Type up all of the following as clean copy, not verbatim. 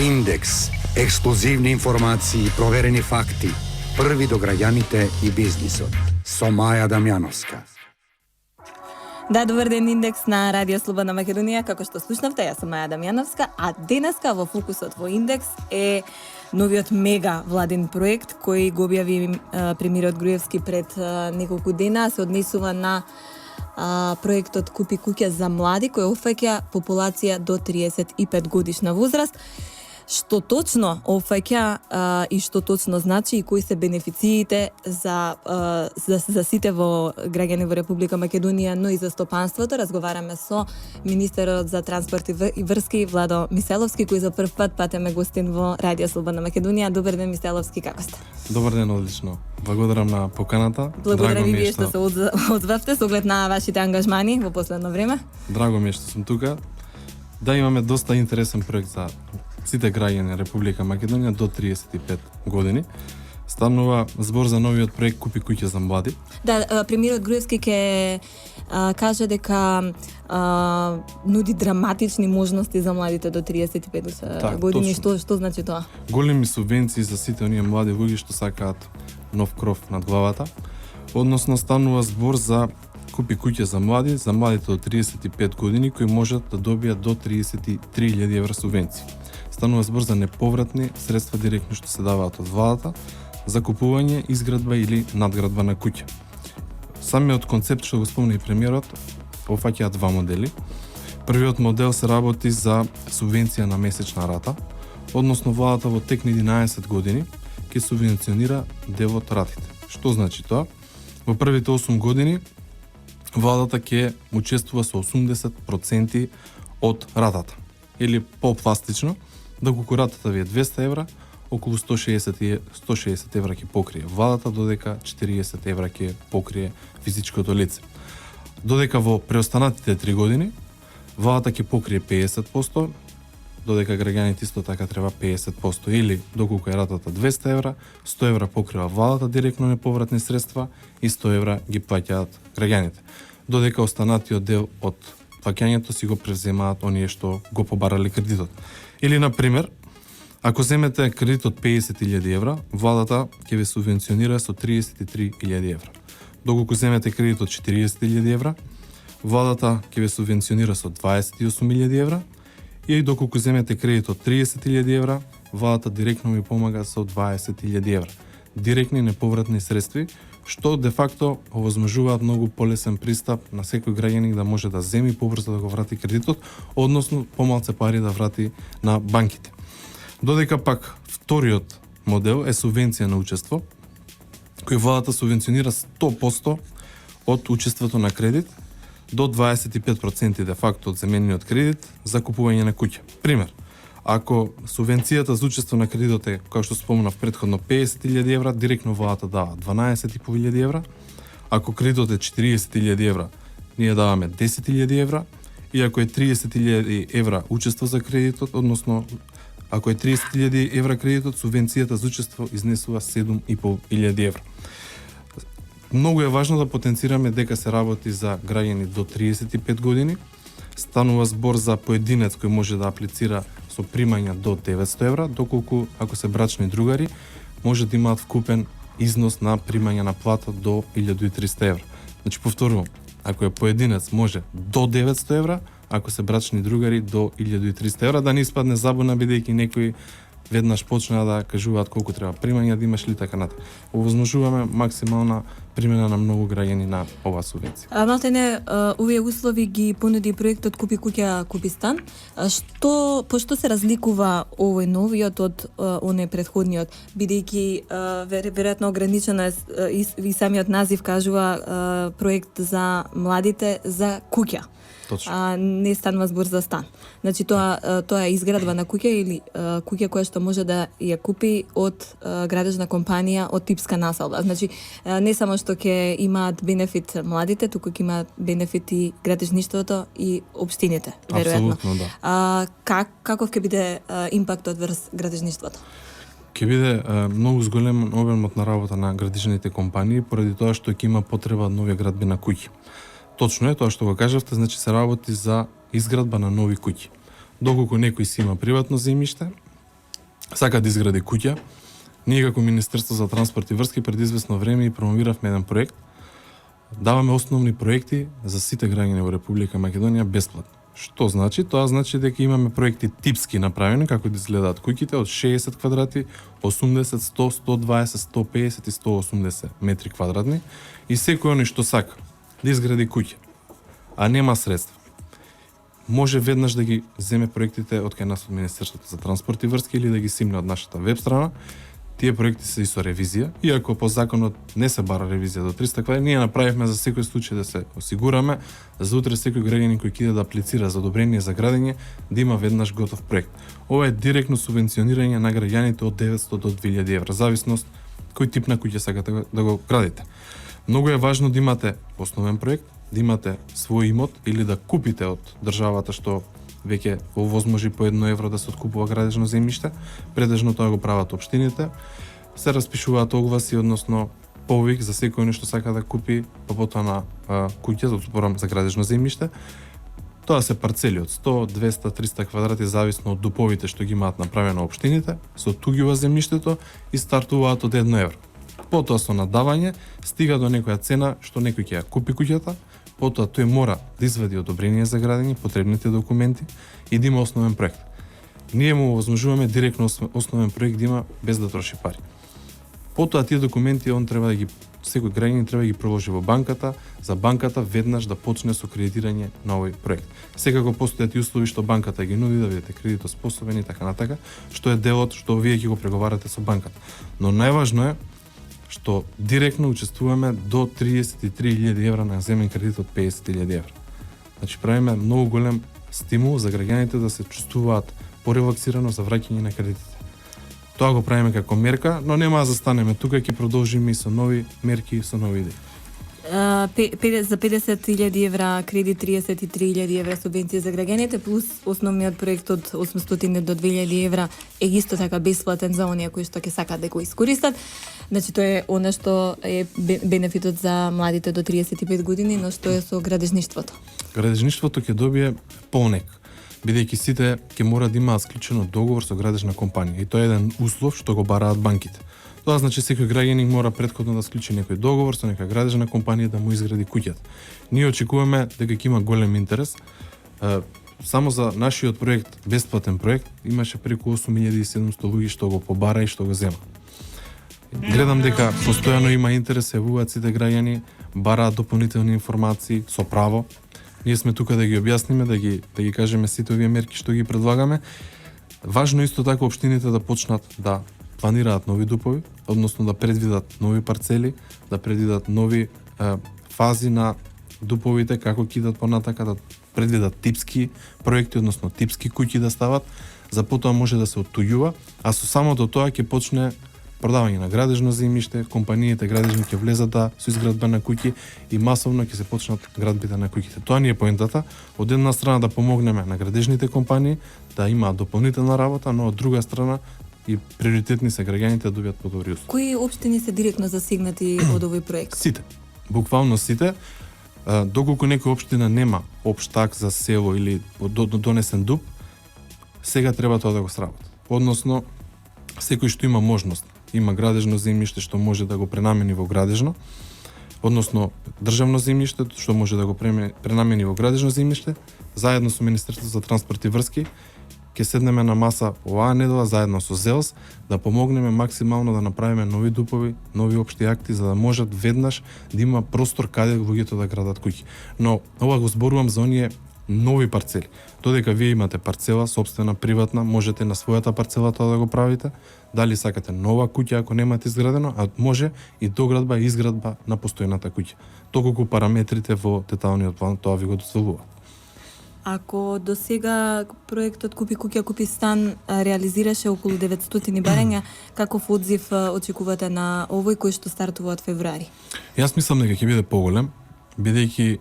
Индекс. Ексклузивни информации, проверени факти. Први до граѓаните и бизнисот. Со Маја Дамјановска. Да, добар ден, Индекс на Радио Слободна Македонија. Како што слушнавте, јас сум Маја Дамјановска, а денеска во фокусот во Индекс е новиот мега владин проект кој го објави премиерот Груевски пред неколку дена. Се однесува на проектот Купи куќа за млади, кој опфаќа популација до 35 годишна возраст. Што точно опфаќа и што точно значи и кои се бенефициите за сите во граѓани во Република Македонија, но и за стопанството. Разговараме со министерот за транспорт и врски Владо Миселовски, кој за прв пат патеме гостин во Радио Слободна Македонија. Добар ден, Миселовски, како сте? Добар ден, одлично. Благодарам на поканата. Благодарам и вие што се одзвавте со оглед на вашите ангажмани во последно време. Драго ми е што сум тука. Да, имаме доста интересен проект за сите граѓани на Република Македонија до 35 години. Станува збор за новиот проект Купи куќа за млади. Да, премиерот Груевски ќе каже дека нуди драматични можности за младите до 35 години. Што значи тоа? Големи субвенции за сите оние млади луѓе што сакаат нов кров над главата. Односно станува збор за Купи куќа за младите до 35 години кои можат да добијат до 33.000 евра субвенции. Станува збор за неповратни средства директно што се даваат од владата за купување, изградба или надградба на куќа. Самиот концепт што го спомна и премиерот опфаќа два модели. Првиот модел се работи за субвенција на месечна рата, односно владата во тек на 11 години ќе субвенционира дел од ратите. Што значи тоа? Во првите 8 години владата ќе учествува со 80% од ратата. Или по-пластично, доколку ратата ви е 200 евра, околу 160 евра ќе покрие владата, додека 40 евра ќе покрие физичкото лице. Додека во преостанатите 3 години, владата ќе покрие 50%, додека граѓаните исто така треба 50%. Или, доколку е ратата 200 евра, 100 евра покрива владата директно неповратни средства и 100 евра ги плаќаат граѓаните. Додека останатиот дел од плаќањето си го превземаат оние што го побарале кредитот. Или, например, ако земете кредит од 50.000 евра, владата ќе ве субвенционира со 33.000 евра. Доколку земете кредит од 40.000 евра, владата ќе ве субвенционира со 28.000 евра, и доколку земете кредит од 30.000 евра, владата директно ви помага со 20.000 евра. Директни неповратни средства, што де факто овозможуваат многу полесен пристап на секој граѓанин да може да земи побрзо да го врати кредитот, односно помалце пари да врати на банките. Додека пак вториот модел е субвенција на учество, кој владата субвенционира 100% од учеството на кредит до 25% де факто од земениот кредит за купување на куќа. Пример, ако субвенцијата за учество на кредитот е, како што спомнав претходно, 50.000 евра, директно владата дава 12.500 евра. Ако кредитот е 40.000 евра, ние даваме 10.000 евра. И ако е 30.000 евра учество за кредитот, односно, ако е 30.000 евра кредитот, субвенцијата за учество изнесува 7.500 евра. Многу е важно да потенцираме дека се работи за граѓани до 35 години. Станува збор за поединец кој може да аплицира со примања до 900 евра, доколку ако се брачни другари, може да имаат вкупен износ на примања на плата до 1300 евра. Значи, повторувам, ако е поединец може до 900 евра, ако се брачни другари до 1300 евра, да не испадне забуна, бидејќи некои веднаш почнаа да кажуваат колку треба примања да имаш ли така натаму. Овозможуваме максимална примена на многу граѓани на оваа субвенција. Малтене, овие услови ги понуди проектот Купи куќа, купи стан. По што се разликува овој новиот од оне претходниот, бидејќи веројатно ограничено е и самиот назив кажува проект за младите за куќа. Не станува збор за стан. Значи тоа е изградба на куќа или куќа која што може да ја купи од градежна компанија од типска населба. Значи не само што ќе имаат бенефит младите, туку ќе имаат бенефит и градежништвото и општините, веројатно. Апсолутно, да. Каков ќе биде импактот врз градежништвото? Ќе биде многу зголем обемот на работа на градежните компании, поради тоа што ќе има потреба од нови градби на куќи. Точно е тоа што го кажавте, значи се работи за изградба на нови куќи. Доколку некој си има приватно земјиште сака да изгради куќа. Ние како Министерство за транспорт и врски пред известно време и промовиравме еден проект. Даваме основни проекти за сите граѓани во Република Македонија бесплатно. Што значи? Тоа значи дека имаме проекти типски направени како да изгледаат куќите од 60 квадрати, 80, 100, 120, 150 и 180 метри квадратни и секој оној што сака да изгради куќа, а нема средства, може веднаш да ги земе проектите од кај нас од Министерството за транспорт и врски или да ги симне од нашата веб страна. Тие проекти се и со ревизија, иако по законот не се бара ревизија до 300 квадри, ние направивме за секој случај да се осигураме за утре секој граѓанин кој ќе иде да аплицира за одобрение за градење да има веднаш готов проект. Ова е директно субвенционирање на граѓаните од 900 до 2000 евра, зависност кој тип на куќа сакате да го градите. Многу е важно да имате основен проект, да имате свој имот или да купите од државата што веќе овозможи по 1 евро да се откупува градежно земјиште. Претежно тоа го прават општините. Се распишуваат огласи, односно повик за секој нешто сака да купи по потоа на куќа за отпорам за градежно земјиште. Тоа се парцели од 100, 200, 300 квадрати зависно од дуповите што ги имаат направено општините, се оттуѓува земјиштето и стартуваат од 1 евро. Потоа со надавање стига до некоја цена што некој ќе ја купи куќата, потоа тој мора да извади одобрение за градење, потребните документи и да има основен проект. Ние му овозможуваме директно основен проект да има без да троши пари. Потоа тие документи он треба да ги секој граѓанин треба да ги проложи во банката, за банката веднаш да почне со кредитирање на овој проект. Секако постојат и услови што банката ги нуди да бидете кредитоспособен и така натака, што е делот што вие ќе го преговарате со банката. Но најважно е што директно учествуваме до 33.000 евра на земен кредит од 50.000 евра. Значи правиме многу голем стимул за граѓаните да се чувствуваат порелаксирано за враќање на кредитите. Тоа го правиме како мерка, но нема да застанеме тука, ќе продолжиме и со нови мерки и со нови идеи. За 50.000 евра кредит, 33.000 евра субвенција за граѓаните, плюс основниот проект од 800 до 2.000 евра е исто така бесплатен за оние кои што ќе сакаат да го искористат. Значи тоа е она што е бенефитот за младите до 35 години, но што е со градежништвото. Градежништвото ќе добие полнек, бидејќи сите ќе мора да имаат склучено договор со градежна компанија и тоа е еден услов што го бараат банките. Тоа значи секој граѓанин мора претходно да склучи некој договор со нека градежна компанија да му изгради куќата. Ние очекуваме дека ќе има голем интерес. Само за нашиот проект, бесплатен проект, имаше преку 8700 луѓе што го побара и што го зема. Гледам дека постојано има интерес, јавуваат сите граѓани, бараат дополнителни информации со право. Ние сме тука да ги објасниме, да ги кажеме сите овие мерки што ги предлагаме. Важно исто така општините да почнат да планираат нови дупови, односно да предвидат нови парцели, да предвидат нови фази на дуповите, како ќе идат понатака, да предвидат типски проекти, односно типски куќи да стават, за потоа може да се оттуѓува, а со самото тоа ќе почне продавање на градежно земјиште, компаниите градежни ќе влезат со изградба на куќи и масовно ќе се почнат градбите на куќите. Тоа ни е поентата, од една страна да помогнеме на градежните компании да имаат дополнителна работа, но од друга страна и приоритетни се граѓаните да добијат подобри услови. Кои општини се директно засегнати од овој проект? Сите. Буквално сите. Доколку некоја општина нема општ акт за село или донесен ДУП, сега треба тоа да го сработи. Односно, секој што има можност, има градежно земјиште што може да го пренамени во градежно, односно државно земјиште што може да го пренамени во градежно земјиште, заедно со Министерството за транспорт и врски ќе седнеме на маса оваа недела заедно со ЗЕЛС да помогнеме максимално да направиме нови дупови, нови општи акти за да можат веднаш да има простор каде луѓето да градат куќи. Но ова го зборувам за оние нови парцели. Додека вие имате парцела сопствена, приватна, можете на својата парцела тоа да го правите. Дали сакате нова куќа ако немате изградено, а може и доградба и изградба на постојната куќа. Токолку параметрите во деталниот план тоа ви го дозволува. Ако до сега проектот Купи куќа, купи стан реализираше околу 900 барања, каков одзив очекувате на овој кој што стартува од февруари? Јас мислам дека ќе биде поголем, бидејќи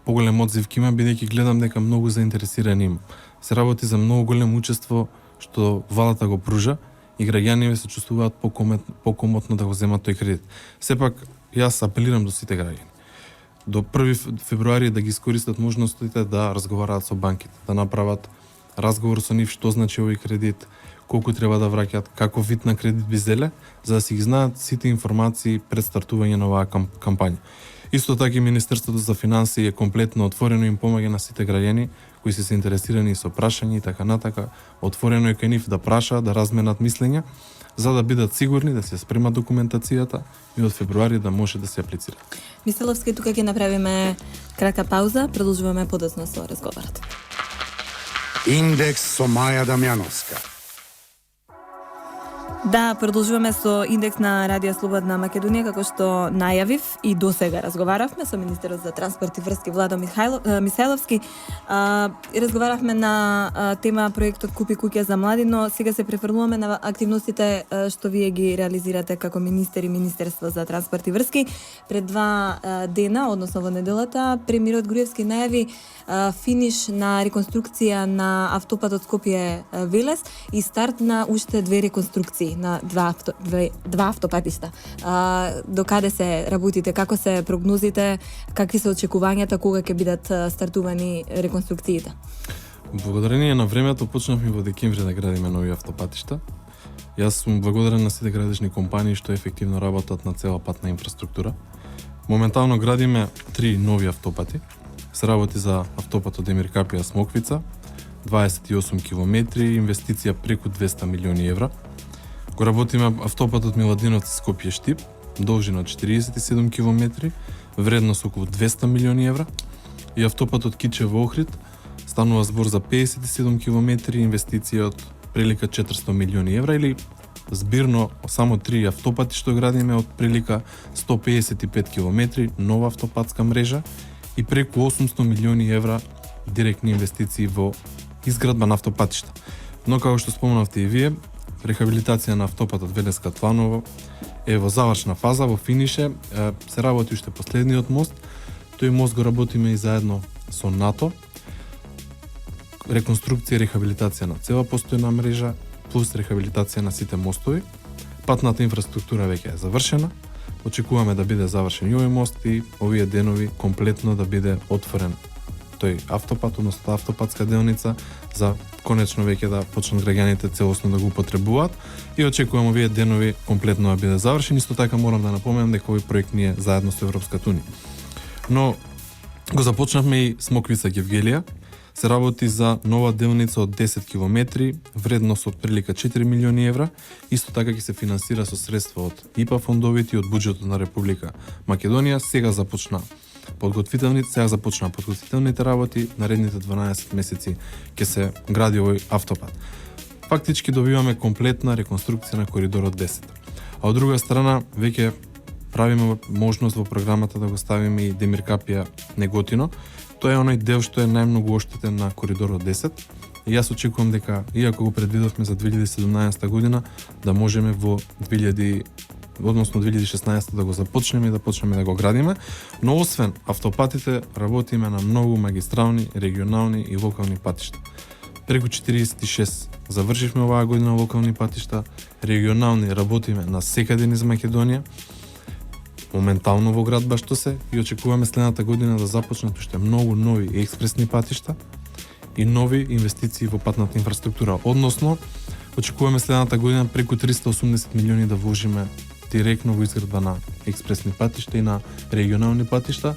поголем одзив ќе има, бидејќи гледам дека многу заинтересирани има. Се работи за многу големо учество што владата го пружа и граѓаните се чувствуваат покомотно да го земат тој кредит. Сепак, јас апелирам до сите граѓани до 1 февруари да ги искористат можностите да разговараат со банките, да направат разговор со нив што значи овој кредит, колку треба да враќаат, каков вид на кредит би зеле, за да си ги знаат сите информации пред стартување на оваа кампања. Исто така и Министерството за финансии е комплетно отворено и им помаѓа на сите граѓани кои се интересирани со прашања и така натака. Отворено е кај нив да прашаат, да разменат мислења, за да бидат сигурни да се спремат документацијата и од февруари да може да се аплицира. Миселовски, тука ќе направиме кратка пауза, продолжуваме подоцна со разговорот. Индекс со Маја Дамјановска. Да, продолжуваме со индекс на Радио Слободна Македонија, како што најавив и досега разговаравме со министерот за транспорт и врски Владо Михајловски. Разговаравме на тема проектот Купи куќа за млади, но сега се префрлуваме на активностите што вие ги реализирате како министер и Министерство за транспорт и врски. Пред 2 дена, односно во неделата, премиерот Груевски најави финиш на реконструкција на автопатот Скопје-Велес и старт на уште 2 реконструкции на два автопатишта. До каде се работите, како се прогнозите, какви се очекувањата кога ќе бидат стартувани реконструкциите? Благодарение на времето почнавме во декември да градиме нови автопатишта. Јас сум благодарен на сите градежни компании што ефективно работат на цела патна инфраструктура. Моментално градиме 3 нови автопати. Се работи за автопатот Демир Капија Смоквица, 28 километри, инвестиција преку 200 милиони евра. Го работиме автопатот Миладиновци Скопје Штип, должина 47 километри, вредност околу 200 милиони евра. И автопатот Кичево Охрид, станува збор за 57 километри, инвестиција од прилика 400 милиони евра, или збирно само 3 автопати што градиме од прилика 155 километри нова автопатска мрежа и преку 800 милиони евра директни инвестиции во изградба на автопатишта. Но како што спомнавте и вие, рехабилитација на автопатот Велеска Тланово е во завршна фаза, во финише, се работи уште последниот мост. Тој мост го работиме и заедно со НАТО. Реконструкција и рехабилитација на цела постојна мрежа, плюс рехабилитација на сите мостови. Патната инфраструктура веќе е завршена. Очекуваме да биде завршен и овој мост и овие денови комплетно да биде отворен тој автопат, односно автопатска делница, за конечно веќе да почнат граѓаните целосно да го употребуваат и очекувам овие денови комплетно да биде завршен. Исто така морам да напоменам дека овој проект ни е заедно со Европската унија. Но го започнавме и Смоквица Гевгелија. Се работи за нова делница од 10 километри, вредност од прилика 4 милиони евра. Исто така ќе се финансира со средства од ИПА фондовите и од буџетот на Република Македонија. Сега започна подготвителните работи, наредните 12 месеци ќе се гради овој автопат. Фактички добиваме комплетна реконструкција на коридорот 10. А од друга страна, веќе правиме можност во програмата да го ставиме и Демир Капија Неготино. Тоа е оној дел што е најмногу оштетен на коридорот 10. И јас очекувам дека, иако го предвидовме за 2017 година, да можеме во 2016 да го започнеме и да почнеме да го градиме, но освен автопатите работиме на многу магистрални, регионални и локални патишта. Преку 46 завршивме оваа година локални патишта, регионални работиме на секаде низ Македонија, моментално во град Баштосе, и очекуваме следната година да започнат уште многу нови експресни патишта и нови инвестиции во патната инфраструктура. Односно, очекуваме следната година преку 380 милиони да вложиме директно во изградба на експресни патишта и на регионални патишта,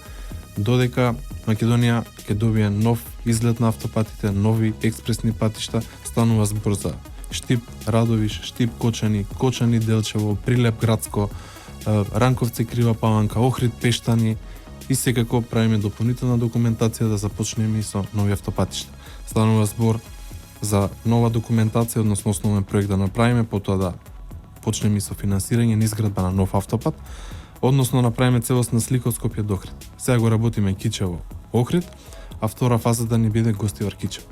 додека Македонија ќе добие нов изглед на автопатите, нови експресни патишта. Станува збор за Штип Радовиш, Штип Кочани, Кочани Делчево, Прилеп Градско, Ранковци Крива Паланка, Охрид Пештани, и секако правиме дополнителна документација да започнеме и со нови автопатишта. Станува збор за нова документација, односно основен проект да направиме, потоа да почнеме и со финансирање на изградба на нов автопат, односно направиме целосна слика од Скопје до Охрид. Сега го работиме Кичево Охрид, а втора фаза да ни биде Гостивар Кичево.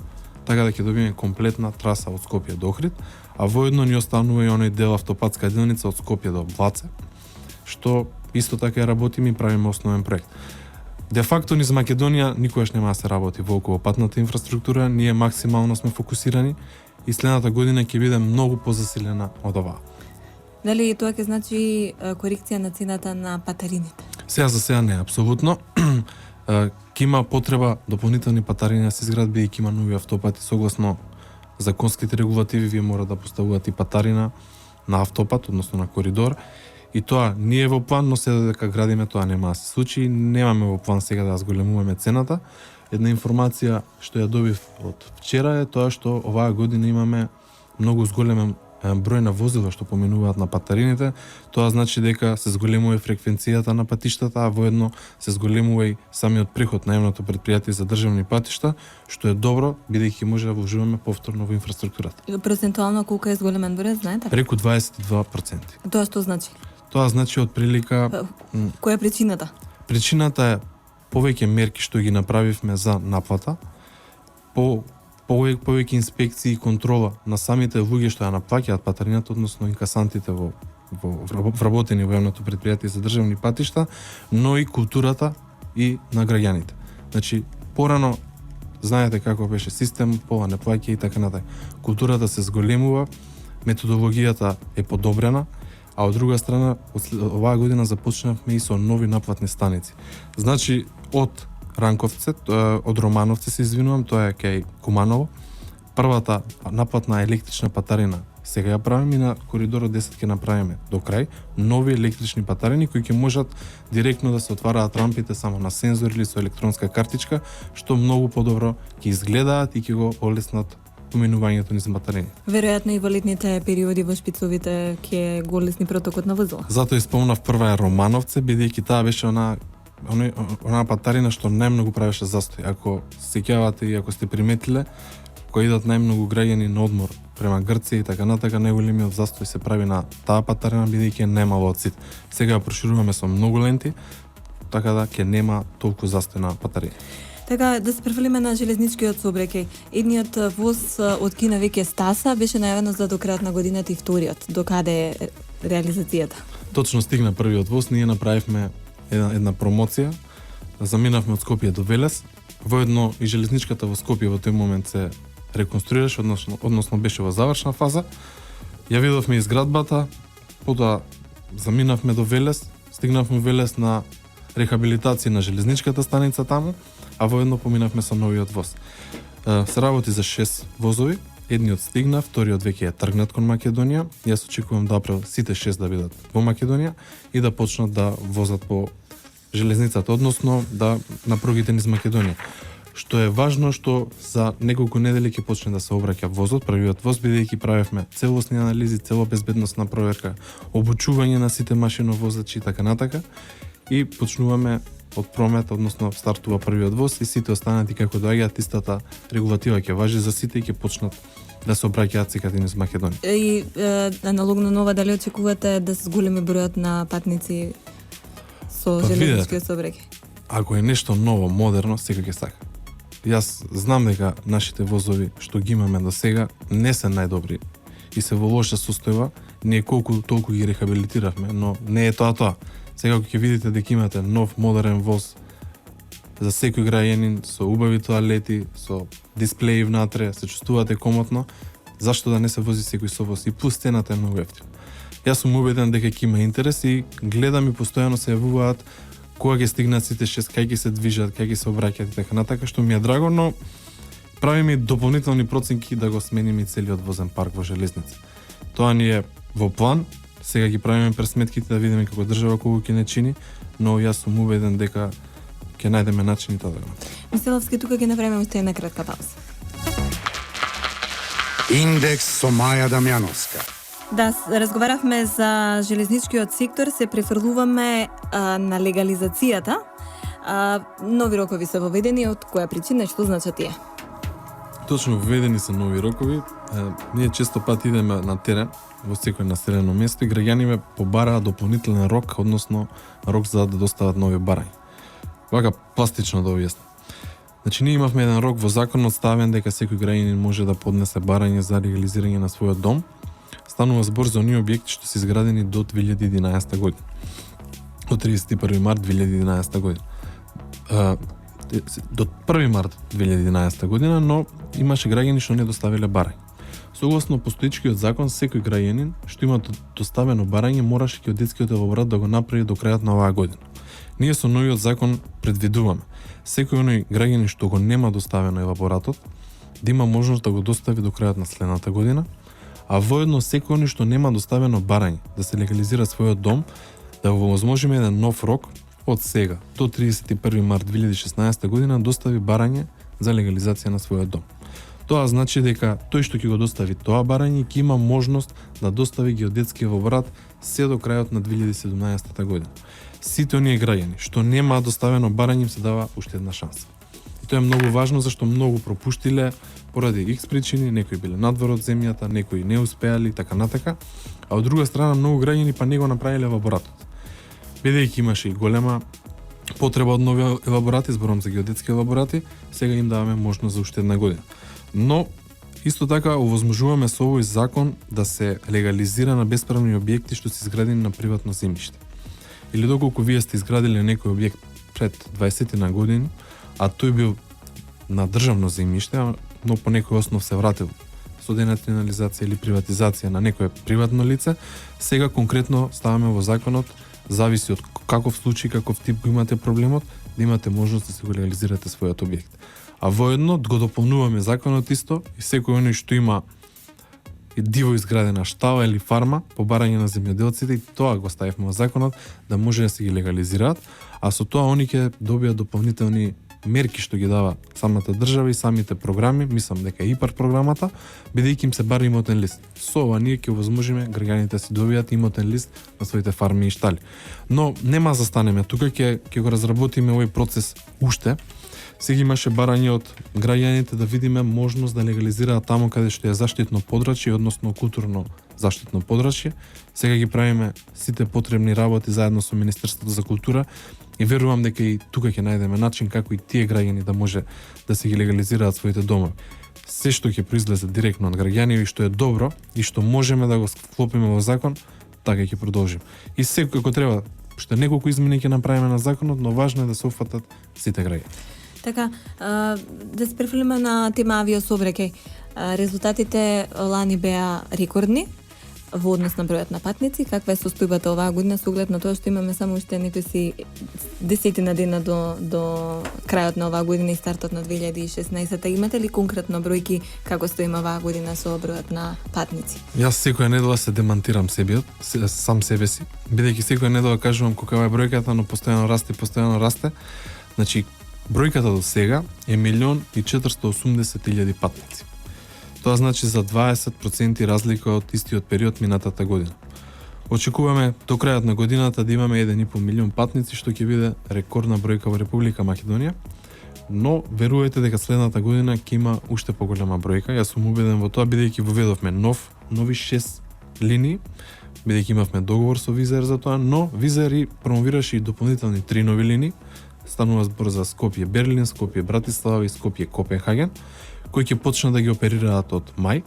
Така да ќе добиме комплетна траса од Скопје до Охрид, а воедно ни останува и оној дел автопатска делница од Скопје до Блаце, што исто така ја работиме и правиме основен проект. Де факто низ Македонија никогаш нема да се работи во околу патната инфраструктура, ние максимално сме фокусирани и следната година ќе биде многу позасилена од оваа. Дали тоа ќе значи корекција на цената на патарините? Сега за сега не, апсолутно. Ќе има потреба дополнителни патаrini да се изградат, бидејќи има нови автопати согласно законските регулативи, вие мора да поставувате и патарина на автопат, односно на коридор. И тоа не е во план, но се додека градиме тоа нема да се случи. Немаме во план сега да зголемуваме цената. Една информација што ја добив од вчера е тоа што оваа година имаме многу зголемен број на возила што поминуваат на патарините. Тоа значи дека се зголемува фреквенцијата на патиштата, а воедно се зголемува и самиот приход на јавното предпријатие за државни патишта, што е добро, бидејќи може да вложуваме повторно во инфраструктурата. Процентуално колку е зголемен број, знаете? Преку 22%. Тоа што значи? Тоа значи отприлика Која е причината? Причината е повеќе мерки што ги направивме за наплата, повеќе инспекции и контрола на самите луѓе што ја наплаќаат патарината, односно инкасантите во вработени во јавното предпријатие за државни патишта, но и културата и на граѓаните. Значи, порано знаете како беше систем, пола не плаќа и така натаму. Културата се зголемува, методологијата е подобрена, а од друга страна, оваа година започнавме и со нови наплатни станици. Значи, од Ранковце, од Романовци се извинувам, тоа е кај Куманово. Првата наплатна електрична патарина сега ја правиме и на коридорот 10 ќе направиме до крај нови електрични патарини кои ќе можат директно да се отвараат рампите само на сензор или со електронска картичка, што многу подобро ќе изгледаат и ќе го олеснат поминувањето низ патарини. Веројатно и во летните периоди во шпицовите ќе го олесни протокот на возила. Затоа испомнав прва е Романовце, бидејќи таа беше онаа патарина што најмногу правеше застој. Ако се сеќавате и ако сте приметиле, кога идат најмногу граѓани на одмор према Грција и така натака, најголемиот застој се прави на таа патарина бидејќи е немало од сит. Сега ја прошируваме со многу ленти, така да ќе нема толку застој на патарина. Така, да се префрлиме на железничкиот сообраќај. Едниот воз од Кина веќе стаса, беше најавено за до крајот на годината и вториот. До каде е реализацијата? Точно стигна првиот воз, ние направивме една промоција, заминавме од Скопје до Велес, воедно и железничката во Скопје во тој момент се реконструираше, односно беше во завршна фаза. Ја видовме изградбата, потоа заминавме до Велес, стигнавме Велес на рехабилитација на железничката станица таму, а воедно поминавме со новиот воз. Се работи за 6 возови, едниот стигна, вториот веќе е тргнат кон Македонија. Јас очекувам до април сите 6 да бидат во Македонија и да почнат да возат по железницата, односно да на пругите низ Македонија. Што е важно што за неколку недели ќе почне да се обраќа возот, првиот воз, бидејќи правевме целосни анализи, цела безбедносна проверка, обучување на сите машиновозачи и така натака, и почнуваме од промет, односно стартува првиот воз и сите останати како доаѓаат истата регулатива ќе важи за сите и ќе почнат да се обраќаат секаде низ Македонија. И аналогно нова, дали очекувате да се зголеми бројот на патници со железничкиот сообраќај? Ако е нешто ново, модерно, секој ќе сака. Јас знам дека нашите возови што ги имаме до сега не се најдобри и се во лоша состојба, ние колку толку ги рехабилитиравме, но не е тоа. Сега кога ќе видите дека имате нов модерен воз за секој граѓанин со убави тоалети, со дисплеи внатре, се чувствувате комотно, зашто да не се вози секој со воз и плюс цената е многу ефтина. Јас сум убеден дека ќе има интерес и гледам и постојано се јавуваат кога ќе стигнат сите 6, кај ќе се движат, кај ќе се обраќаат и така натака, што ми е драго, но правиме дополнителни проценки да го смениме и целиот возен парк во железница. Тоа ни е во план. Сега ги правиме пресметките да видиме како држава колку ќе не чини, но јас сум убеден дека ќе најдеме начини тоа да го направиме. Мисиловски, тука ќе направиме уште една кратка пауза. Индекс со Маја Дамјановска. Да, разговаравме за железничкиот сектор, се префрлуваме на легализацијата. Нови рокови се воведени, од која причина и што значат тие? Точно введени се нови рокови. Ние често пат идеме на терен, во секој населено место и граѓаните побараат дополнителен рок, односно рок за да достават нови барања. Вака пластично да објаснам. Значи ние имавме еден рок во законот ставен дека секој граѓанин може да поднесе барање за легализирање на својот дом. Станува збор за оние објекти што се изградени до 2011 година. До 31 март 2011 година. До 1 март 2011 година, но имаше граѓани што не доставиле барање. Согласно постоечкиот закон, секој граѓанин што има доставено барање мораше ќе од детскиот елаборат да го направи до крајот на оваа година. Ние со новиот закон предвидуваме секој оној граѓанин што го нема доставено елаборатот да има можност да го достави до крајот на следната година, а воедно секој оној што нема доставено барање да се легализира својот дом, да го возможиме еден нов рок од сега до 31 март 2016 година достави барање за легализација на својот дом. Тоа значи дека тој што ќе го достави тоа барање ќе има можност да достави геодетски elaborat се до крајот на 2017 година. Сите оние граѓани што нема доставено барање им се дава уште една шанса. И тоа е многу важно зашто многу пропуштиле поради X причини, некои биле надвор од земјата, некои не успеали така натака, а од друга страна многу граѓани па не го направиле елаборатот. Бидејќи имаше и голема потреба од нови елаборати, зборам за геодетски елаборати, сега им даваме можност за уште една година. Но исто така овозможуваме со овој закон да се легализира на бесправни објекти што се изградени на приватно земјиште. Или доколку вие сте изградиле некој објект пред 20 на години, а тој бил на државно земјиште, но по некој основ се вратил со денационализација или приватизација на некое приватно лице, сега конкретно ставаме во законот, зависи од каков случај, каков тип го имате проблемот, да имате можност да се го легализирате својот објект. А воедно го дополнуваме законот исто и секој оној што има диво изградена штала или фарма по барање на земјоделците, и тоа го ставивме во законот да може да се ги легализираат, а со тоа они ќе добијат дополнителни мерки што ги дава самата држава и самите програми, мислам дека ИПАР програмата, бидејќи им се бара имотен лист. Со ова ние ќе возможиме граѓаните си добијат имотен лист на своите фарми и штали. Но нема застанеме тука, ќе го разработиме овој процес уште. Сега имаше барање од граѓаните да видиме можност да легализираат таму каде што е заштитно подрачје, односно културно заштитно подрачје. Сега ги правиме сите потребни работи заедно со Министерството за култура и верувам дека и тука ќе најдеме начин како и тие граѓани да може да се ги легализираат своите домови. Се што ќе произлезе директно од граѓани и што е добро и што можеме да го вклопиме во закон, така ќе продолжиме. И секој ако треба, уште неколку измени ќе направиме на законот, но важно е да се опфатат сите граѓани. Така, да се префрлиме на тема авиосообраќај. Резултатите лани беа рекордни во однос на бројот на патници. Каква е состојбата оваа година со оглед на тоа што имаме само уште некои 10 дена до крајот на оваа година и стартот на 2016-та? Имате ли конкретно бројки како стоиме оваа година со бројот на патници? Јас секоја недела се демантирам сам себе си, бидејќи секоја недела кажувам каква е бројката, но постојано расте. Значи, бројката до сега е 1.480.000 патници. Тоа значи за 20% разлика од истиот период минатата година. Очекуваме до крајот на годината да имаме 1,5 милион патници, што ќе биде рекордна бројка во Република Македонија, но верувајте дека следната година ќе има уште поголема бројка. Јас сум убеден во тоа, бидејќи воведовме нови 6 линии, бидејќи имавме договор со Визер за тоа, но Визер и промовираше и дополнителни 3 нови линии. Станува збор за Скопје Берлин, Скопје Братислава и Скопје Копенхаген, кои ќе почнат да ги оперираат од мај,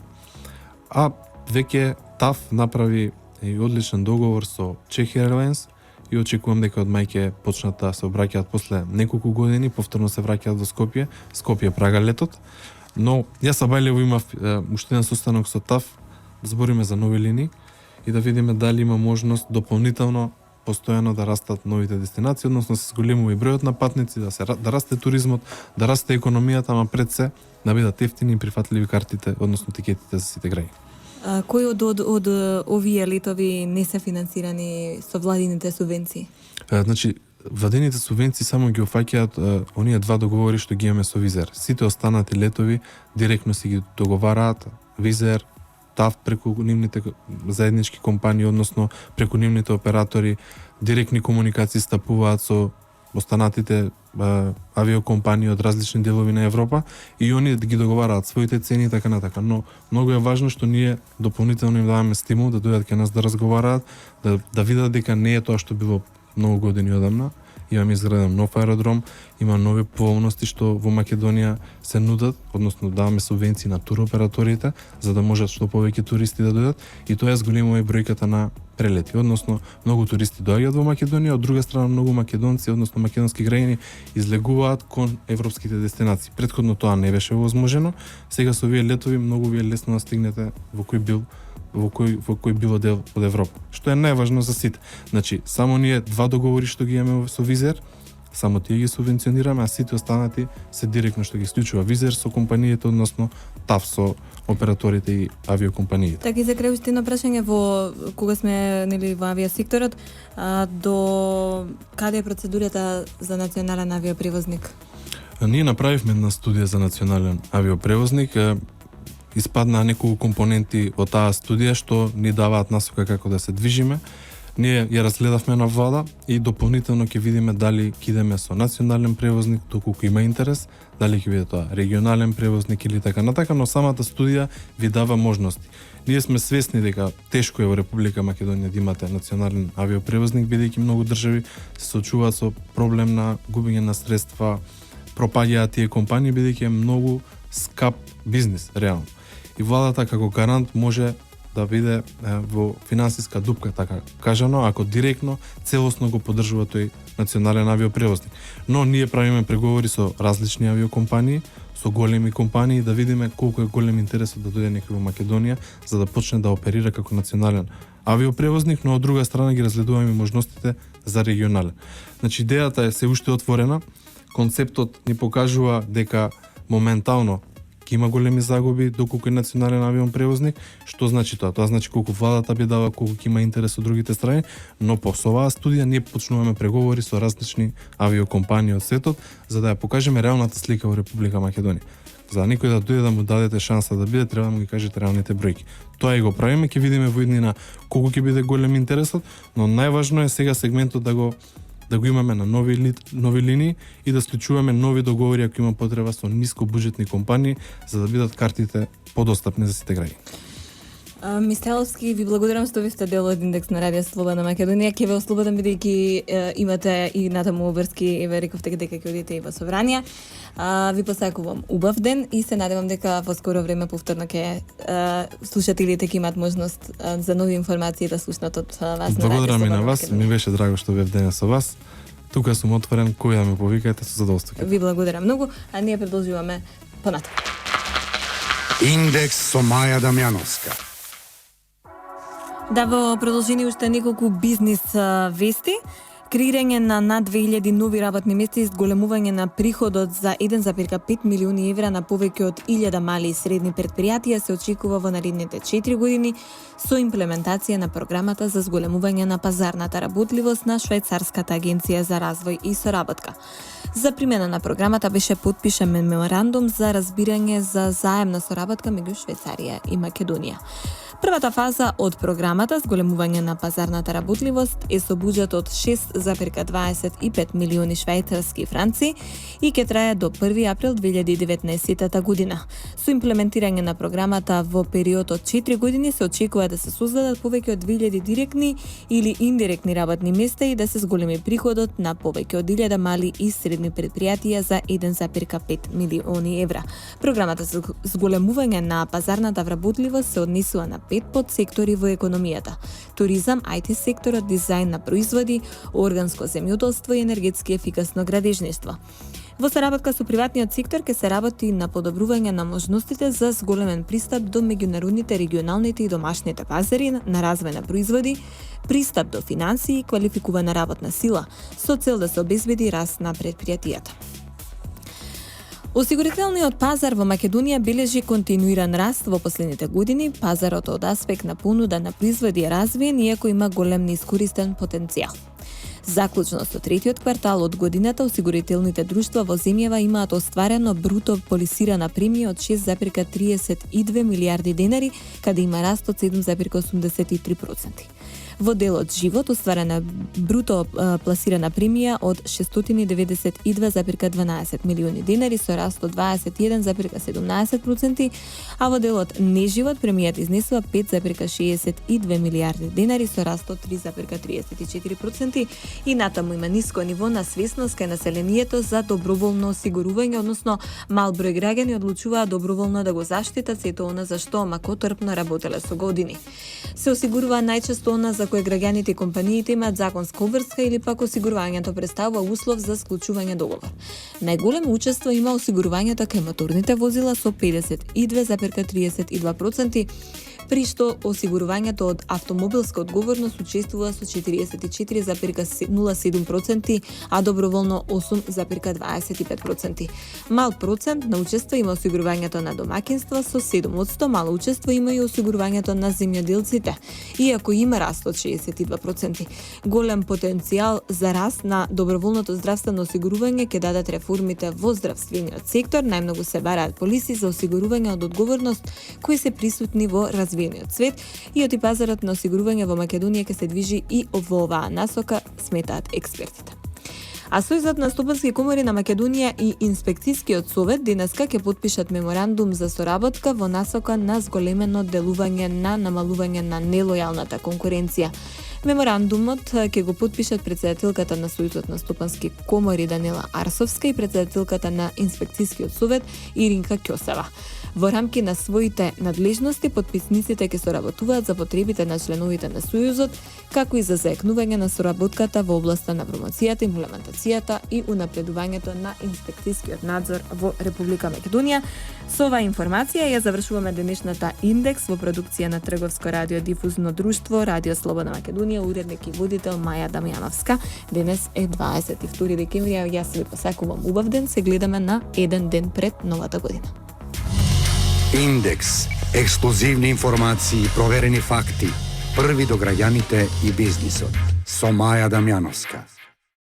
а веќе ТАФ направи и одличен договор со Czech Airlines и очекувам дека од мај ќе почнат да се обраќаат после неколку години, повторно се враќаат во Скопје Прага летот. Но јас Абајлево имав уште еден состанок со ТАФ, да збориме за нови линии и да видиме дали има можност дополнително постојано да растат новите дестинации, односно се зголемува и бројот на патници, да расте туризмот, да расте економијата, ама пред се да бидат ефтини и прифатливи картите, односно тикетите за сите граѓани. Кои од овие летови не се финансирани со владините субвенции? Значи, владините субвенции само ги офаќаат оние два договори што ги имаме со Визер. Сите останати летови директно си ги договараат Визер, ТАФ преку нивните заеднички компании, односно преку нивните оператори, директни комуникации стапуваат со останатите авиокомпании од различни делови на Европа и оние ги договараат своите цени и така натака. Но многу е важно што ние дополнително им даваме стимул да дојдат кај нас да разговараат, да видат дека не е тоа што било многу години одамна. Имаме изграден нов аеродром, има нови поволности што во Македонија се нудат, односно даваме субвенции на туроператорите за да можат што повеќе туристи да дојдат и тоа зголемува и бројката на прелети. Односно, многу туристи доаѓаат во Македонија, од друга страна многу македонци, односно македонски граѓани излегуваат кон европските дестинации. Претходно тоа не беше возможено, сега со овие летови многу ви е лесно да стигнете во кој било дел од Европа. Што е најважно за сите. Значи, само ние два договори што ги имаме со Визер, само тие ги субвенционираме, а сите останати се директно што ги исклучува Визер со компаниите, односно ТАВ со операторите и авиокомпаниите. Така и за крај уште едно прашање во кога сме нели во авиасекторот, до каде е процедурата за национален авиопревозник? Ние направивме една студија за национален авиопревозник. Испаднаа неколку компоненти од таа студија што ни даваат насока како да се движиме. Ние ја разгледавме на влада и дополнително ќе видиме дали ќе идеме со национален превозник, доколку има интерес, дали ќе биде тоа регионален превозник или така натака, но самата студија ви дава можности. Ние сме свесни дека тешко е во Република Македонија да имате национален авиопревозник, бидејќи многу држави се соочуваат со проблем на губење на средства, пропаѓаат тие компании бидејќи е многу скап бизнис реално. И владата како гарант може да биде во финансиска дупка, така кажано, ако директно, целосно го поддржува тој национален авиопревозник. Но ние правиме преговори со различни авиокомпании, со големи компании, да видиме колку е голем интересот да дојде некој во Македонија, за да почне да оперира како национален авиопревозник, но од друга страна ги разгледуваме можностите за регионален. Значи, идејата е се уште отворена, концептот ни покажува дека моментално ќе има големи загуби доколку е национален авиопревозник. Што значи тоа? Тоа значи колку владата би дава, колку ќе има интерес од другите страни, но по оваа студија ние почнуваме преговори со различни авиокомпании од светот за да ја покажеме реалната слика во Република Македонија. За некој да дојде да му дадете шанса да биде, треба да му ги кажете реалните бројки. Тоа и го правиме, ќе видиме во иднина колку ќе биде голем интересот, но најважно е сега сегментот да го имаме на нови линии и да склучуваме нови договори ако има потреба со нискобуџетни компании за да бидат картите подостапни за сите граѓани. Мистеловски, ви благодарам што бевте дел од индекс на Радио Слободна Македонија. Ќе ве ослободам бидејќи имате и натаму обврски и ве рековте дека ќе одите и во собрание. Ви посакувам убав ден и се надевам дека во скоро време повторно ќе слушателите ќе имаат можност за нови информации да слушнат од вас. Благодарам и на вас, ми беше драго што бев денес со вас. Тука сум отворен, кој да ме повикате со задоволство. Ви благодарам многу, а ние продолжуваме понатаму. Индекс со Маја Дамјановска. Да, во продолжение уште неколку бизнис вести. Креирање на над 2000 нови работни места и зголемување на приходот за 1,5 милиони евра на повеќе од 1000 мали и средни предпријатија се очекува во наредните 4 години со имплементација на програмата за зголемување на пазарната работливост на Швајцарската агенција за развој и соработка. За примена на програмата беше подпишан меморандум за разбирање за заемна соработка меѓу Швајцарија и Македонија. Првата фаза од програмата зголемување на пазарната работливост е со буџет од 6,25 милиони швајцарски франци и ќе трае до 1 април 2019 година. Со имплементирање на програмата во период од 4 години се очекува да се создадат повеќе од 2000 директни или индиректни работни места и да се зголеми приходот на повеќе од 1000 мали и средни предпријатија за 1,5 милиони евра. Програмата за зголемување на пазарната работливост се однесува на 5 подсектори во економијата: туризам, IT секторот, дизајн на производи, органско земјоделство и енергетски ефикасно градежништво. Во соработка со приватниот сектор ќе се работи на подобрување на можностите за зголемен пристап до меѓународните, регионалните и домашните пазари на развој на производи, пристап до финансии и квалификувана работна сила, со цел да се обезбеди раст на предпријатијата. Осигурителниот пазар во Македонија бележи континуиран раст во последните години. Пазарот од аспект на понуда на производи е развиен, иако има голем неискористен потенцијал. Заклучно со третиот квартал од годината, осигурителните друштва во земјава имаат остварено бруто полисирана премија од 6,32 милиарди денари, каде има раст од 7,83%. Во делот живот остварена бруто пласирана премија од 692,12 милиони денари со раст од 21,17%, а во делот неживот премијата изнесува 5,62 милиарди денари со раст од 3,34% и натаму има ниско ниво на свесност кај населението за доброволно осигурување, односно мал број граѓани одлучуваат доброволно да го заштитат сето она за што макотрпно работеле со години. Се осигурува најчесто она за кое граѓаните и компаниите имаат законска обврска или пак осигурувањето представува услов за склучување договор. Најголемо учество има осигурувањето кај моторните возила со 52,32%, при што осигурувањето од автомобилска одговорност учествува со 44,07%, а доброволно 8,25%. Мал процент на учество има осигурувањето на домаќинства со 7%, мало учество има и осигурувањето на земјоделците, иако има раст од 62%. Голем потенцијал за раст на доброволното здравствено осигурување ќе дадат реформите во здравствениот сектор. Најмногу се бараат полиси за осигурување од одговорност кои се присутни во развиениот свет и оти пазарот на осигурување во Македонија ќе се движи и во оваа насока, сметаат експертите. А Сојузот на стопански комори на Македонија и Инспекцијскиот совет денеска ќе потпишат меморандум за соработка во насока на зголемено делување на намалување на нелојалната конкуренција. Меморандумот ќе го потпишат претседателката на Сојузот на стопански комори Данила Арсовска и претседателката на Инспекцијскиот совет Иринка Ќосева. Во рамки на своите надлежности, потписниците ќе соработуваат за потребите на членовите на Сојузот, како и за заекнување на соработката во областа на промоцијата, имплементацијата и унапредувањето на инспекцијскиот надзор во Република Македонија. Со оваа информација ја завршуваме денешната индекс во продукција на Трговско радио дифузно друштво Радио Слободна Македонија, уредник и водител Маја Дамјановска. Денес е 22 декември, а јас ви посакувам убав ден, се гледаме на еден ден пред новата година. Индекс. Ексклузивни информации, проверени факти. Први до граѓаните и бизнисот. Со Маја Дамјановска.